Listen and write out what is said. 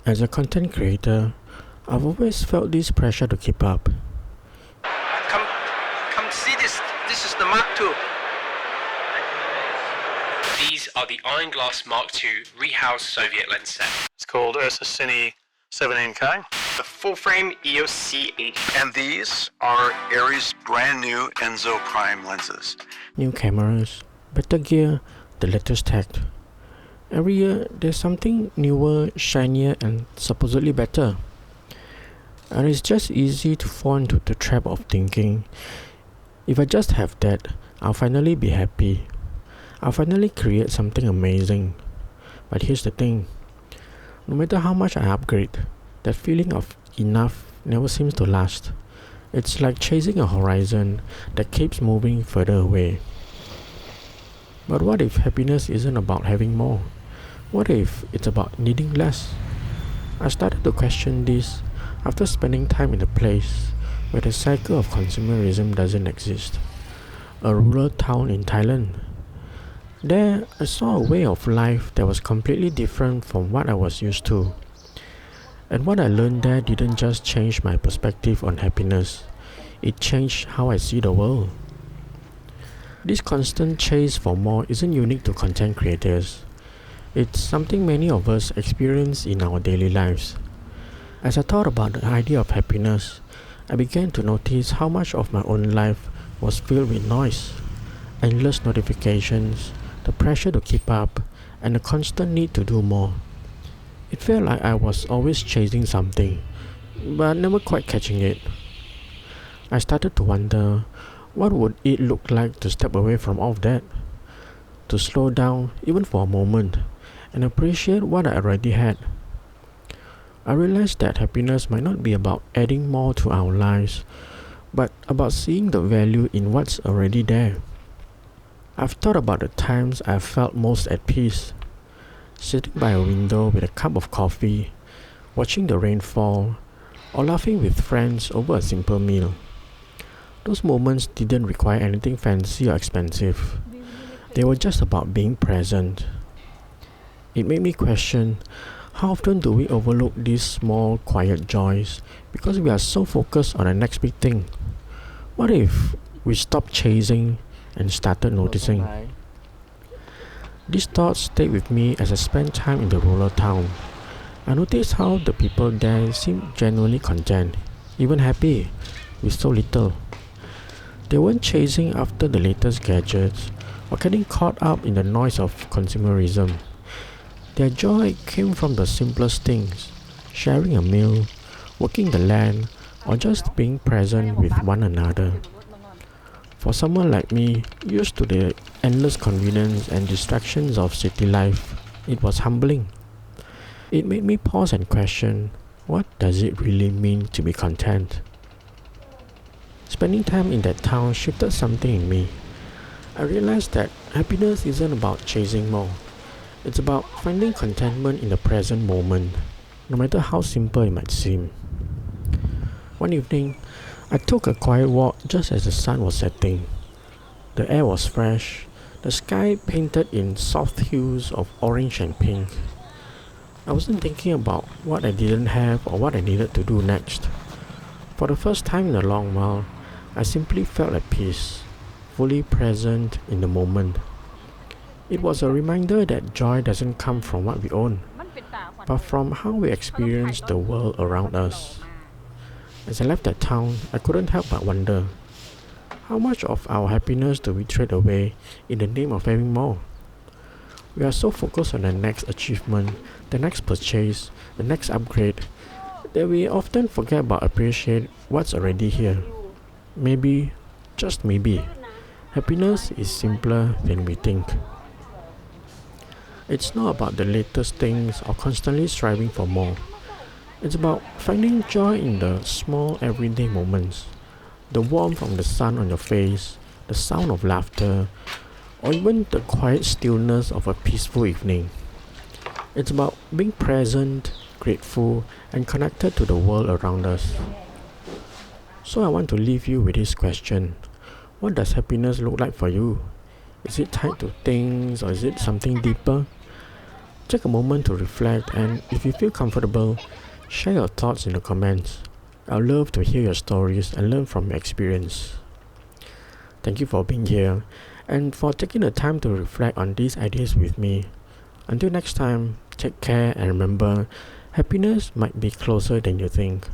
As a content creator, I've always felt this pressure to keep up. Come, come see this. This is the Mark II. These are the Iron Glass Mark II rehoused Soviet lens set. It's called Ursa Cine 17K. The full-frame EOS C8. And these are Aries brand new Enzo Prime lenses. New cameras, better gear, the latest tech. Every year, there's something newer, shinier, and supposedly better. And it's just easy to fall into the trap of thinking, if I just have that, I'll finally be happy. I'll finally create something amazing. But here's the thing. No matter how much I upgrade, that feeling of enough never seems to last. It's like chasing a horizon that keeps moving further away. But what if happiness isn't about having more? What if it's about needing less? I started to question this after spending time in a place where the cycle of consumerism doesn't exist. A rural town in Thailand. There, I saw a way of life that was completely different from what I was used to. And what I learned there didn't just change my perspective on happiness, it changed how I see the world. This constant chase for more isn't unique to content creators. It's something many of us experience in our daily lives. As I thought about the idea of happiness, I began to notice how much of my own life was filled with noise, endless notifications, the pressure to keep up, and the constant need to do more. It felt like I was always chasing something, but never quite catching it. I started to wonder, what would it look like to step away from all of that? To slow down, even for a moment, and appreciate what I already had. I realized that happiness might not be about adding more to our lives, but about seeing the value in what's already there. I've thought about the times I've felt most at peace, sitting by a window with a cup of coffee, watching the rain fall, or laughing with friends over a simple meal. Those moments didn't require anything fancy or expensive. They were just about being present. It made me question, how often do we overlook these small, quiet joys because we are so focused on the next big thing? What if we stopped chasing and started noticing? These thoughts stayed with me as I spent time in the rural town. I noticed how the people there seemed genuinely content, even happy, with so little. They weren't chasing after the latest gadgets or getting caught up in the noise of consumerism. Their joy came from the simplest things, sharing a meal, working the land, or just being present with one another. For someone like me, used to the endless convenience and distractions of city life, it was humbling. It made me pause and question, what does it really mean to be content? Spending time in that town shifted something in me. I realized that happiness isn't about chasing more. It's about finding contentment in the present moment, no matter how simple it might seem. One evening, I took a quiet walk just as the sun was setting. The air was fresh, the sky painted in soft hues of orange and pink. I wasn't thinking about what I didn't have or what I needed to do next. For the first time in a long while, I simply felt at peace, fully present in the moment. It was a reminder that joy doesn't come from what we own, but from how we experience the world around us. As I left that town, I couldn't help but wonder, how much of our happiness do we trade away in the name of having more? We are so focused on the next achievement, the next purchase, the next upgrade, that we often forget about appreciate what's already here. Maybe, just maybe, happiness is simpler than we think. It's not about the latest things or constantly striving for more. It's about finding joy in the small everyday moments. The warmth from the sun on your face, the sound of laughter, or even the quiet stillness of a peaceful evening. It's about being present, grateful, and connected to the world around us. So I want to leave you with this question. What does happiness look like for you? Is it tied to things or is it something deeper? Take a moment to reflect, and if you feel comfortable, share your thoughts in the comments. I'd love to hear your stories and learn from your experience. Thank you for being here and for taking the time to reflect on these ideas with me. Until next time, take care and remember, happiness might be closer than you think.